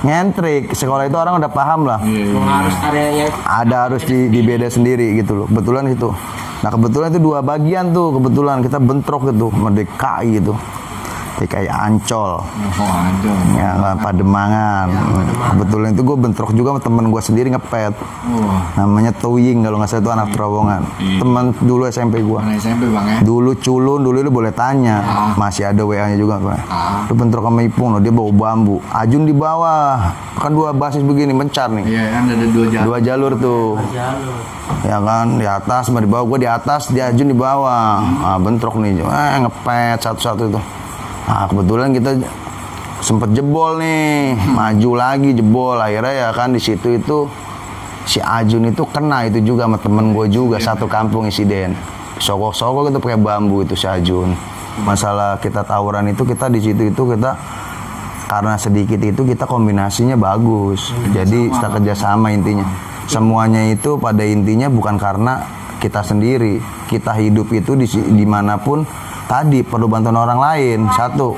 nyentrik. Sekolah itu orang udah paham lah. Harus ada yang Harus di beda sendiri gitu loh. Kebetulan itu. Nah kebetulan itu dua bagian tuh kebetulan kita bentrok gitu, DKI gitu. DKI Ancol. Oh Ancol. Ya, Pademangan. Kebetulan itu gue bentrok juga sama temen gue sendiri ngepet. Namanya Tuying kalau nggak salah itu anak terowongan. Teman dulu SMP gue. Mana SMP bang ya? Dulu culun, dulu lu boleh tanya. Masih ada WA-nya juga gue. Lu bentrok sama Ipung loh, dia bawa bambu. Ajun di bawah. Kan dua basis begini mencar nih. Iya kan ada dua jalur. Dua jalur tuh. Ya kan di atas sama di bawah, gue di atas, dia Ajun di bawah. Bentrok nih, ngepet satu-satu itu. Nah kebetulan kita sempet jebol nih, maju lagi jebol. Akhirnya ya kan di situ itu si Ajun itu kena itu juga sama temen gue juga satu kampung insiden. Sokok-sokok itu pakai bambu itu si Ajun. Masalah kita tawuran itu kita di situ itu kita karena sedikit itu kita kombinasinya bagus. Jadi kita kerjasama intinya. Semuanya itu pada intinya bukan karena kita sendiri. Kita hidup itu dimanapun tadi perlu bantuan orang lain. Satu,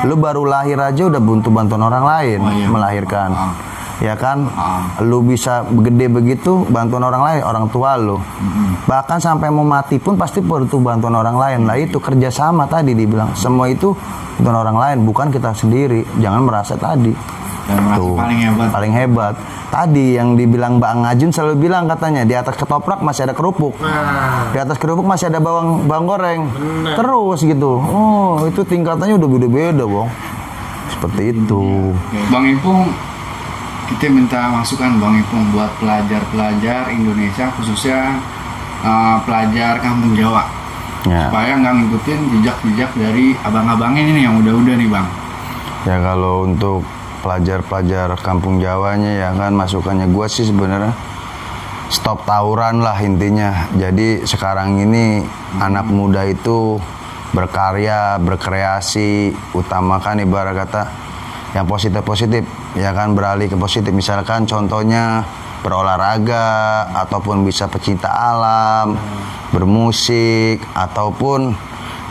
lu baru lahir aja udah butuh bantuan orang lain melahirkan. Ya kan, lu bisa gede begitu bantuan orang lain, orang tua lu. Bahkan sampai mau mati pun pasti butuh bantuan orang lain. Lah itu kerjasama tadi dibilang. Semua itu bantuan orang lain, bukan kita sendiri. Jangan merasa tadi. Dan merasa paling hebat. Paling hebat. Tadi yang dibilang Bang Ajun selalu bilang katanya di atas ketoprak masih ada kerupuk. Di atas kerupuk masih ada bawang goreng. Terus gitu. Oh, itu tingkatannya udah beda-beda, Bang. Seperti itu. Bang Ipung, kita minta masukan Bang Ipung buat pelajar-pelajar Indonesia khususnya pelajar kampung Jawa. Ya. Supaya nggak ngikutin jejak-jejak dari abang-abangnya ini yang udah-udah nih Bang. Ya kalau untuk pelajar-pelajar kampung Jawanya ya kan masukannya gue sih sebenarnya stop tawuran lah intinya. Jadi sekarang ini anak muda itu berkarya, berkreasi, utamakan ibarat kata yang positif-positif ya kan, beralih ke positif. Misalkan contohnya berolahraga ataupun bisa pecinta alam, bermusik ataupun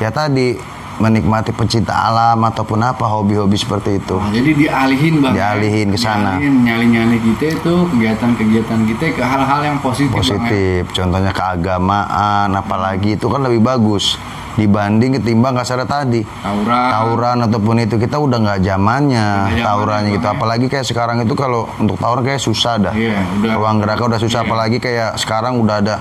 ya tadi menikmati pecinta alam ataupun apa hobi-hobi seperti itu. Jadi dialihin Bang. Dialihin ke sana. Nyali-nyali kita itu kegiatan-kegiatan kita ke hal-hal yang positif. Positif. Bang, contohnya keagamaan apalagi itu kan lebih bagus dibanding ketimbang kasar tadi. Tawuran ataupun itu kita udah nggak zamannya tawurannya gitu. Apalagi kayak sekarang itu kalau untuk tawuran kayak susah dah. Ruang geraknya udah susah apalagi kayak sekarang udah ada.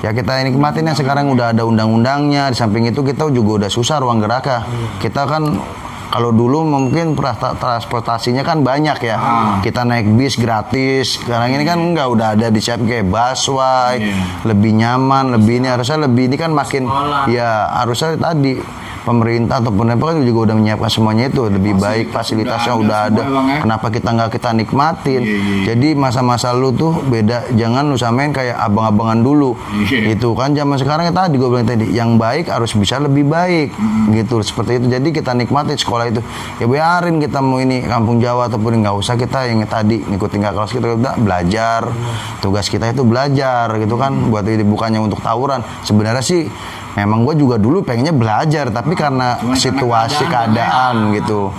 Ya kita nikmatin yang sekarang udah ada undang-undangnya. Di samping itu kita juga udah susah ruang geraknya. Kita kan kalau dulu mungkin transportasinya kan banyak ya. Kita naik bis gratis. Sekarang ini kan enggak, udah ada disiapin kayak busway. Lebih nyaman, lebih ini harusnya lebih ini kan makin ya harusnya tadi pemerintah ataupun apa kan juga udah menyiapkan semuanya itu lebih baik, fasilitasnya udah ada. Kenapa kita nikmatin? Jadi masa-masa lu tuh beda, jangan lu samain kayak abang-abangan dulu. Itu kan zaman sekarang tadi gue bilang tadi, yang baik harus bisa lebih baik gitu, seperti itu. Jadi kita nikmatin sekolah itu. Ya biarin kita mau ini kampung Jawa ataupun nggak usah kita yang tadi ngikutin kelas kita belajar. Tugas kita itu belajar gitu kan, buat ini bukannya untuk tawuran. Sebenarnya sih memang gue juga dulu pengennya belajar, tapi karena situasi keadaan gitu,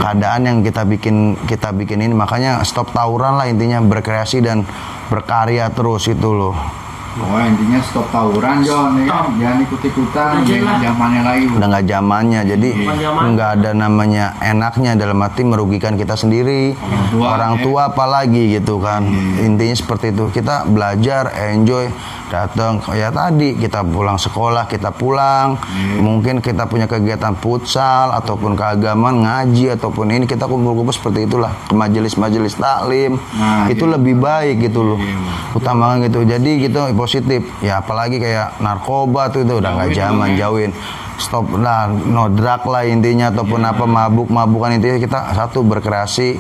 keadaan yang kita bikin ini, makanya stop tawuran lah intinya, berkreasi dan berkarya terus itu loh. Intinya stop tawuran Jon, ya kan? Jangan ikut-ikutan, jangan zamannya lagi. Udah nggak zamannya, jadi nggak ada namanya enaknya dalam arti merugikan kita sendiri, orang tua apalagi gitu kan. Intinya seperti itu, kita belajar, enjoy datang ya tadi kita pulang sekolah, kita pulang, mungkin kita punya kegiatan futsal ataupun keagamaan, ngaji ataupun ini kita kumpul-kumpul seperti itulah ke majelis-majelis taklim. Itu lebih baik gitu loh. Utamakan gitu. Jadi gitu positif. Ya apalagi kayak narkoba tuh itu udah nggak zaman, jauhin. Stop lah, no drug lah intinya ataupun apa mabuk-mabukan, intinya kita satu berkreasi,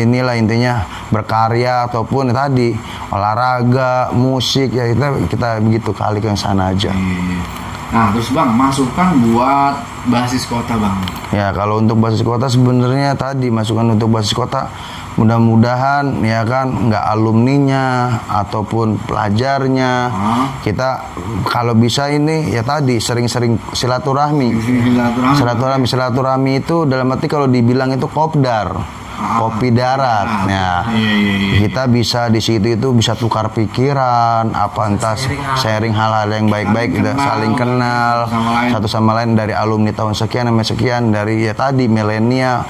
inilah intinya berkarya ataupun tadi olahraga, musik ya kita begitu kali ke sana aja. Nah terus Bang, masukan buat basis kota Bang. Ya kalau untuk basis kota sebenarnya tadi masukan untuk basis kota mudah-mudahan ya kan nggak alumninya ataupun pelajarnya kita kalau bisa ini ya tadi sering-sering silaturahmi itu dalam arti kalau dibilang itu kopdar kopi darat. Nah, kita bisa di situ itu bisa tukar pikiran, apa entah sharing hal-hal yang baik-baik, saling kenal satu sama lain dari alumni tahun sekian sampai sekian, dari ya tadi milenial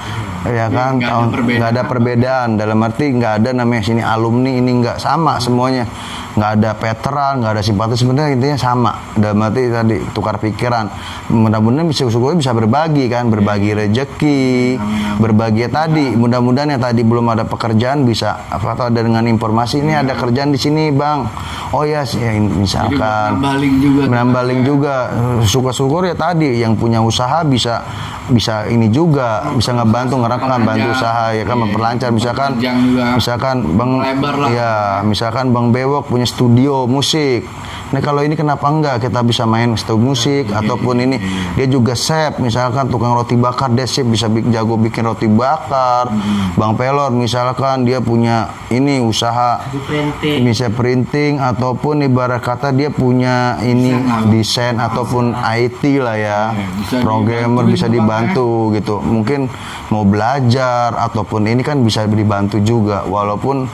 ya kan, nggak ada perbedaan dalam arti nggak ada namanya sini alumni ini nggak sama semuanya, nggak ada veteran, nggak ada simpatis, sebenarnya intinya sama dalam arti tadi tukar pikiran. Mudah-mudahan bisa berbagi kan, berbagi rezeki, berbagi tadi. Mudah-mudahan yang tadi belum ada pekerjaan bisa atau ada dengan informasi ini ada kerjaan di sini Bang. Oh ya, misalkan menambah link juga. Syukur-syukur ya tadi yang punya usaha bisa ini juga bisa ngebantu ngerekam bantu usaha ya kan, memperlancar misalkan Bang ya misalkan Bang Bewok punya studio musik. Nah kalau ini kenapa enggak kita bisa main studio musik ataupun ini dia juga chef, misalkan tukang roti bakar dia chef bisa jago bikin roti bakar. Bang Pelor misalkan dia punya ini usaha bisa printing ataupun ibarat kata dia punya ini desain ataupun IT lah ya, programmer bisa dibantu gitu. Mungkin mau belajar ataupun ini kan bisa dibantu juga walaupun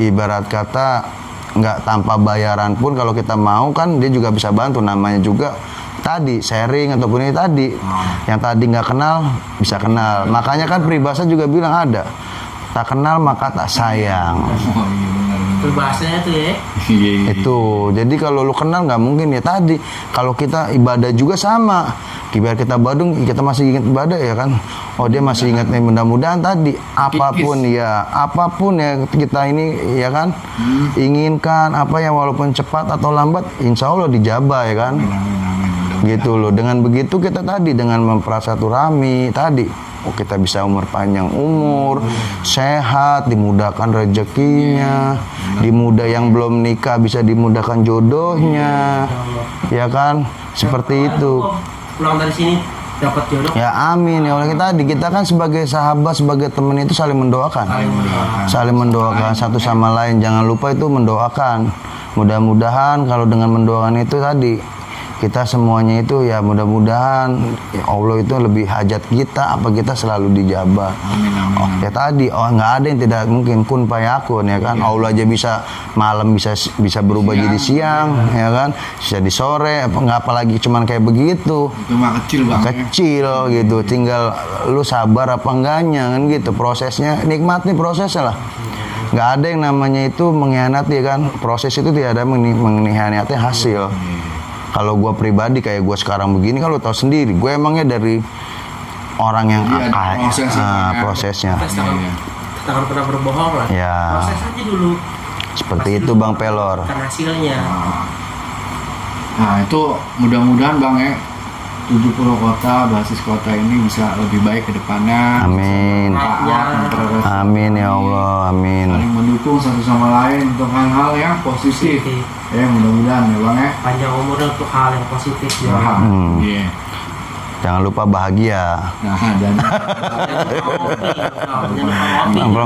ibarat kata nggak tanpa bayaran pun kalau kita mau kan dia juga bisa bantu, namanya juga tadi sharing ataupun ini tadi yang tadi nggak kenal bisa kenal, makanya kan peribahasa juga bilang ada tak kenal maka tak sayang. Peribahasanya tuh ya itu jadi kalau lu kenal nggak mungkin ya tadi kalau kita ibadah juga sama, biar kita Badung kita masih ingat ibadah ya kan, oh dia masih ingat nih, mudah-mudahan tadi apapun ya kita ini ya kan inginkan apa yang walaupun cepat atau lambat insya Allah dijabah ya kan. Gitu loh, dengan begitu kita tadi dengan mempersilaturahmi tadi kita bisa umur panjang sehat, dimudahkan rezekinya, yang belum nikah bisa dimudahkan jodohnya ya kan, seperti itu. Pulang dari sini dapat jodoh ya, amin ya Allah. Kita kan sebagai sahabat, sebagai teman itu saling mendoakan satu sama lain, jangan lupa itu mendoakan. Mudah-mudahan kalau dengan mendoakan itu tadi kita semuanya itu ya mudah-mudahan ya Allah itu lebih hajat kita apa kita selalu dijabah. Ya tadi nggak ada yang tidak mungkin, kun fayakun ya kan. Allah aja bisa malam bisa berubah jadi siang ya kan, bisa di sore nggak apalagi cuman kayak begitu. Itu mah kecil banget. Kecil gitu, tinggal lu sabar apa enggaknya kan gitu, prosesnya nikmati prosesnya lah. Nggak ada yang namanya itu mengkhianati kan, proses itu tidak ada mengkhianati hasil. Kalau gue pribadi kayak gue sekarang begini, kalau tahu sendiri, gue emangnya dari orang yang prosesnya. Kita kan pernah berbohong lah. Ya. Proses aja dulu. Seperti itu Bang Pelor. Bukan hasilnya. Nah itu mudah-mudahan Bang ya 70 kota, basis kota ini bisa lebih baik ke depannya. Amin. Amin ya Allah, amin. Saling mendukung satu sama lain untuk hal-hal yang positif. Ya mudah-mudahan ya Bang ya. Panjang umurnya untuk hal yang positif ya. Iya. Jangan lupa bahagia. Nah, dan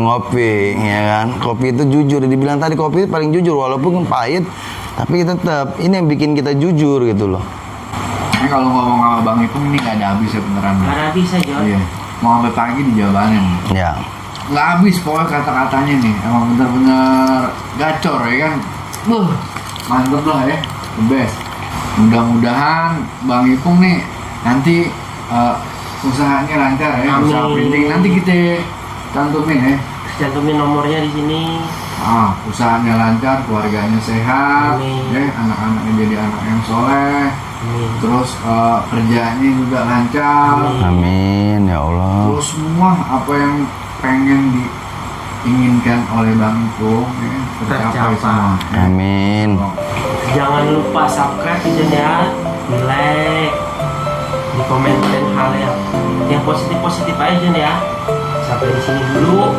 ngopi ya kan. Kopi itu jujur, dibilang tadi kopi itu paling jujur walaupun pahit, tapi tetap ini yang bikin kita jujur gitu loh. Ini kalau ngomong sama Bang itu ini nggak ada habis ya beneran. Nggak ada habis aja. Iya. Mau sampai pagi di jawabannya nih. Ya. Nggak habis pokoknya kata-katanya nih. Emang bener-bener gacor ya kan. Mantep lah ya. The best. Mudah-mudahan Bang Ipung nih nanti usahanya lancar ya. Usaha printing nanti kita cantumin ya. Cantumin nomornya di sini. usahanya lancar, keluarganya sehat, Amin. ya, anak-anaknya jadi anak yang soleh, Amin. terus kerjanya juga lancar, Amin ya Allah. terus semua apa yang pengen diinginkan oleh Bang Ipung ya, tercapai Tercapai. semua. Ya. Amin. Jangan lupa subscribe ya, di like, di komentar hal yang positif aja ya. Sampai di sini dulu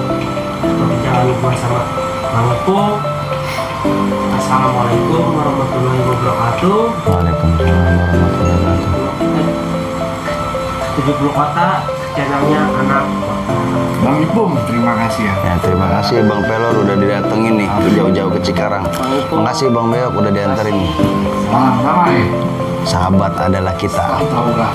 perbincangan gua sama Bang Ipung. Assalamualaikum warahmatullahi wabarakatuh. Waalaikumsalam warahmatullahi wabarakatuh. 70 kota channelnya anak. Bang Ipung, terima kasih ya. Ya, terima kasih Bang Pelor udah didatengin nih jauh-jauh ke Cikarang. Makasih Bang Beok udah dianterin nih. Salam damai. Sahabat adalah kita. Tahu lah.